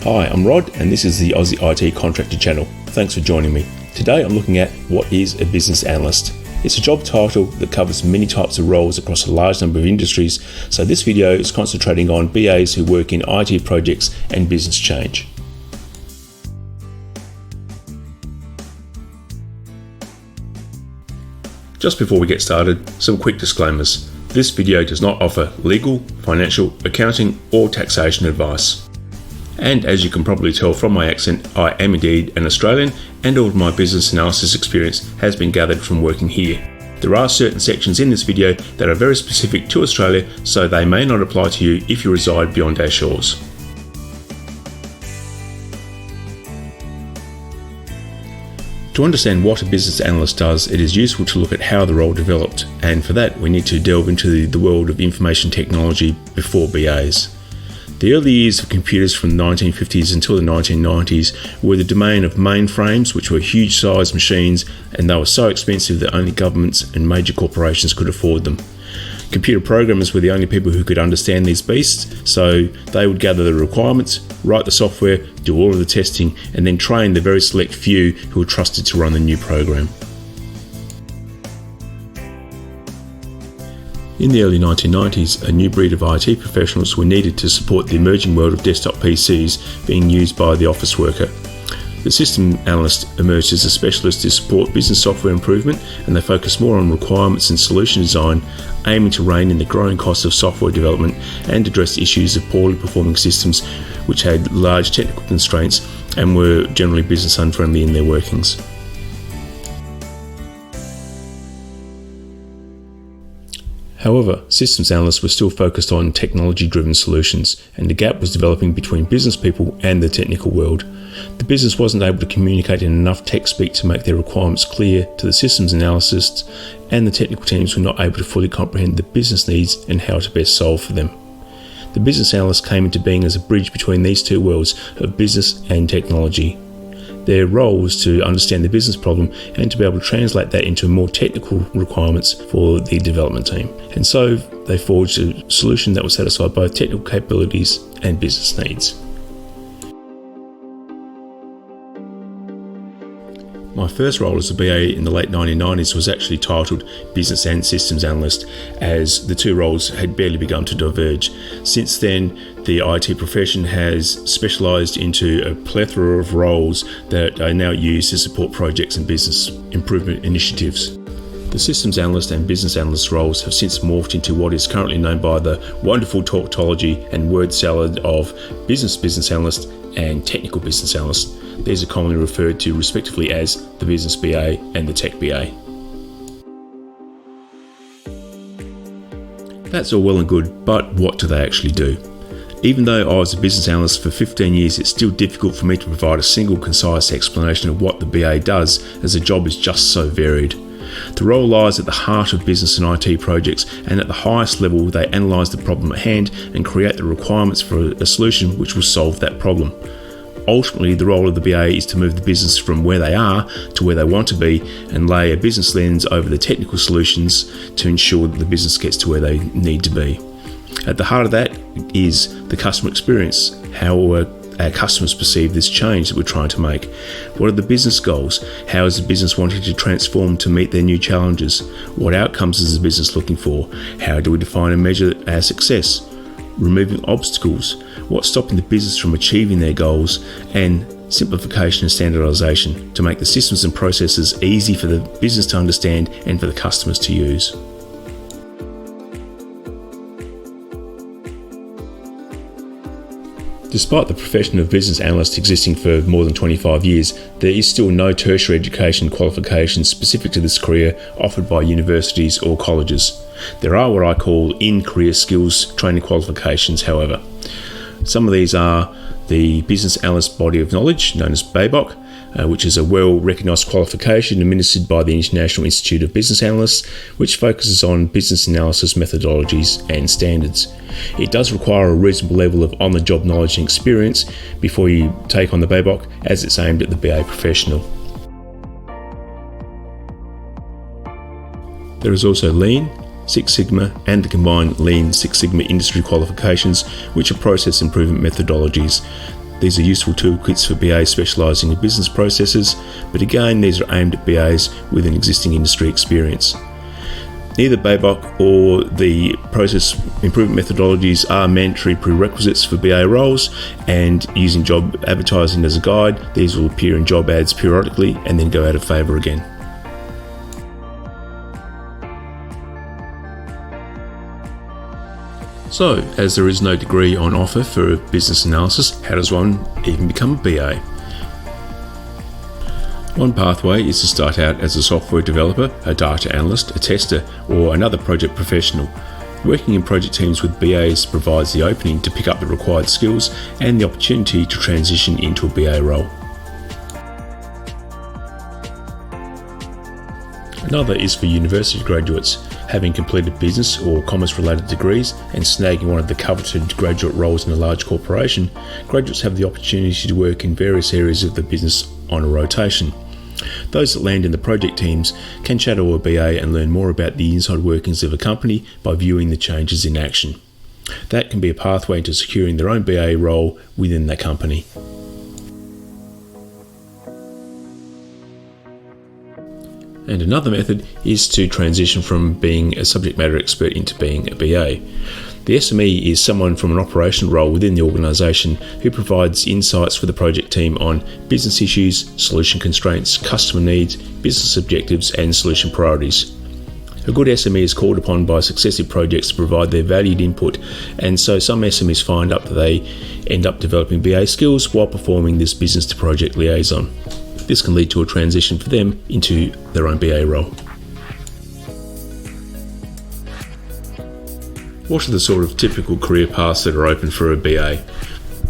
Hi, I'm Rod and this is the Aussie IT Contractor channel. Thanks for joining me. Today I'm looking at what is a business analyst. It's a job title that covers many types of roles across a large number of industries, so this video is concentrating on BAs who work in IT projects and business change. Just before we get started, some quick disclaimers. This video does not offer legal, financial, accounting or taxation advice. And as you can probably tell from my accent, I am indeed an Australian and all of my business analysis experience has been gathered from working here. There are certain sections in this video that are very specific to Australia, so they may not apply to you if you reside beyond our shores. To understand what a business analyst does, it is useful to look at how the role developed, and for that we need to delve into the world of information technology before BAs. The early years of computers from the 1950s until the 1990s were the domain of mainframes, which were huge sized machines, and they were so expensive that only governments and major corporations could afford them. Computer programmers were the only people who could understand these beasts, so they would gather the requirements, write the software, do all of the testing, and then train the very select few who were trusted to run the new program. In the early 1990s, a new breed of IT professionals were needed to support the emerging world of desktop PCs being used by the office worker. The system analyst emerged as a specialist to support business software improvement, and they focused more on requirements and solution design, aiming to rein in the growing costs of software development and address issues of poorly performing systems which had large technical constraints and were generally business unfriendly in their workings. However, systems analysts were still focused on technology-driven solutions, and the gap was developing between business people and the technical world. The business wasn't able to communicate in enough tech speak to make their requirements clear to the systems analysts, and the technical teams were not able to fully comprehend the business needs and how to best solve for them. The business analyst came into being as a bridge between these two worlds of business and technology. Their role was to understand the business problem and to be able to translate that into more technical requirements for the development team. And so they forged a solution that would satisfy both technical capabilities and business needs. My first role as a BA in the late 1990s was actually titled Business and Systems Analyst, as the two roles had barely begun to diverge. Since then, the IT profession has specialised into a plethora of roles that are now used to support projects and business improvement initiatives. The systems analyst and business analyst roles have since morphed into what is currently known by the wonderful tautology and word salad of business analyst and technical business analyst. These are commonly referred to respectively as the business BA and the tech BA. That's all well and good, but what do they actually do? Even though I was a business analyst for 15 years, it's still difficult for me to provide a single concise explanation of what the BA does, as the job is just so varied. The role lies at the heart of business and IT projects, and at the highest level they analyse the problem at hand and create the requirements for a solution which will solve that problem. Ultimately, the role of the BA is to move the business from where they are to where they want to be and lay a business lens over the technical solutions to ensure that the business gets to where they need to be. At the heart of that is the customer experience. How our customers perceive this change that we're trying to make? What are the business goals? How is the business wanting to transform to meet their new challenges? What outcomes is the business looking for? How do we define and measure our success? Removing obstacles, what's stopping the business from achieving their goals, and simplification and standardization to make the systems and processes easy for the business to understand and for the customers to use. Despite the profession of business analyst existing for more than 25 years, there is still no tertiary education qualifications specific to this career offered by universities or colleges. There are what I call in-career skills training qualifications, however. Some of these are the Business Analyst Body of Knowledge, known as BABOK, which is a well-recognised qualification administered by the International Institute of Business Analysts, which focuses on business analysis methodologies and standards. It does require a reasonable level of on-the-job knowledge and experience before you take on the BABOK, as it's aimed at the BA professional. There is also Lean, Six Sigma and the combined Lean Six Sigma industry qualifications, which are process improvement methodologies. These are useful toolkits for BAs specialising in business processes, but again, these are aimed at BAs with an existing industry experience. Neither BABOK or the process improvement methodologies are mandatory prerequisites for BA roles, and using job advertising as a guide, these will appear in job ads periodically and then go out of favour again. So, as there is no degree on offer for business analysis, how does one even become a BA? One pathway is to start out as a software developer, a data analyst, a tester, or another project professional. Working in project teams with BAs provides the opening to pick up the required skills and the opportunity to transition into a BA role. Another is for university graduates. Having completed business or commerce-related degrees and snagging one of the coveted graduate roles in a large corporation, graduates have the opportunity to work in various areas of the business on a rotation. Those that land in the project teams can shadow a BA and learn more about the inside workings of a company by viewing the changes in action. That can be a pathway to securing their own BA role within that company. And another method is to transition from being a subject matter expert into being a BA. The SME is someone from an operational role within the organisation who provides insights for the project team on business issues, solution constraints, customer needs, business objectives and solution priorities. A good SME is called upon by successive projects to provide their valued input, and so some SMEs find that they end up developing BA skills while performing this business to project liaison. This can lead to a transition for them into their own BA role. What are the sort of typical career paths that are open for a BA?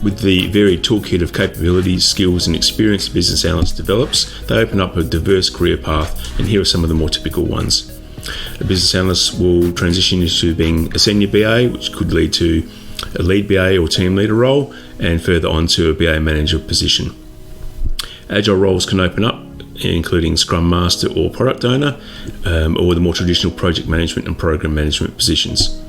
With the varied toolkit of capabilities, skills and experience a business analyst develops, they open up a diverse career path, and here are some of the more typical ones. A business analyst will transition into being a senior BA, which could lead to a lead BA or team leader role, and further on to a BA manager position. Agile roles can open up, including Scrum Master or Product Owner, or the more traditional project management and program management positions.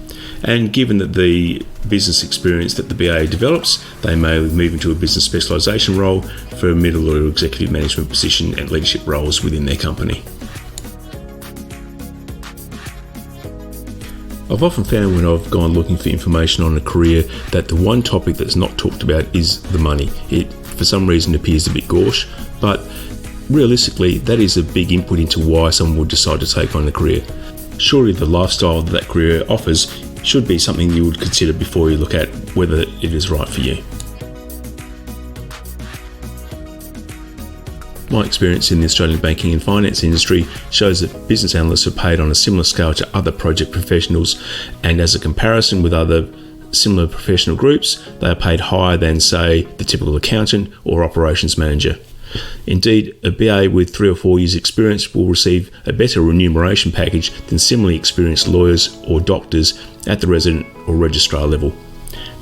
And given that the business experience that the BA develops, they may move into a business specialisation role for a middle or executive management position and leadership roles within their company. I've often found when I've gone looking for information on a career that the one topic that's not talked about is the money. It, for some reason, appears a bit gauche, but realistically, that is a big input into why someone would decide to take on a career. Surely the lifestyle that career offers should be something you would consider before you look at whether it is right for you. My experience in the Australian banking and finance industry shows that business analysts are paid on a similar scale to other project professionals, and as a comparison with other similar professional groups, they are paid higher than, say, the typical accountant or operations manager. Indeed, a BA with 3 or 4 years experience will receive a better remuneration package than similarly experienced lawyers or doctors at the resident or registrar level.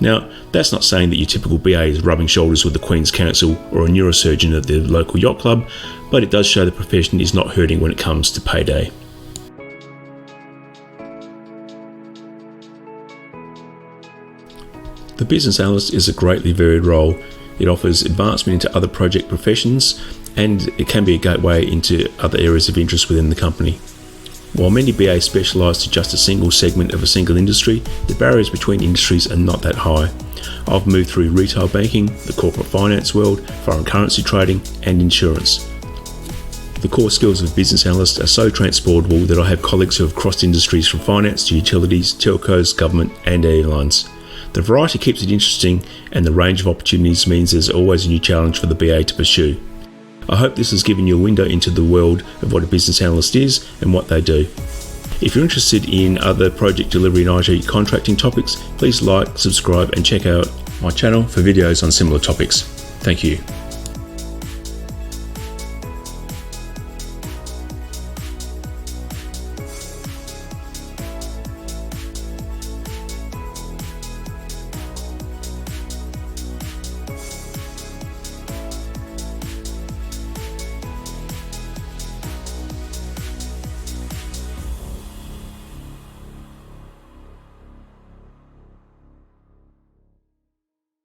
Now, that's not saying that your typical BA is rubbing shoulders with the Queen's Counsel or a neurosurgeon at the local yacht club, but it does show the profession is not hurting when it comes to payday. The business analyst is a greatly varied role. It offers advancement into other project professions, and it can be a gateway into other areas of interest within the company. While many BAs specialise to just a single segment of a single industry, the barriers between industries are not that high. I've moved through retail banking, the corporate finance world, foreign currency trading, and insurance. The core skills of business analysts are so transportable that I have colleagues who have crossed industries from finance to utilities, telcos, government, and airlines. The variety keeps it interesting, and the range of opportunities means there's always a new challenge for the BA to pursue. I hope this has given you a window into the world of what a business analyst is and what they do. If you're interested in other project delivery and IT contracting topics, please like, subscribe and check out my channel for videos on similar topics. Thank you.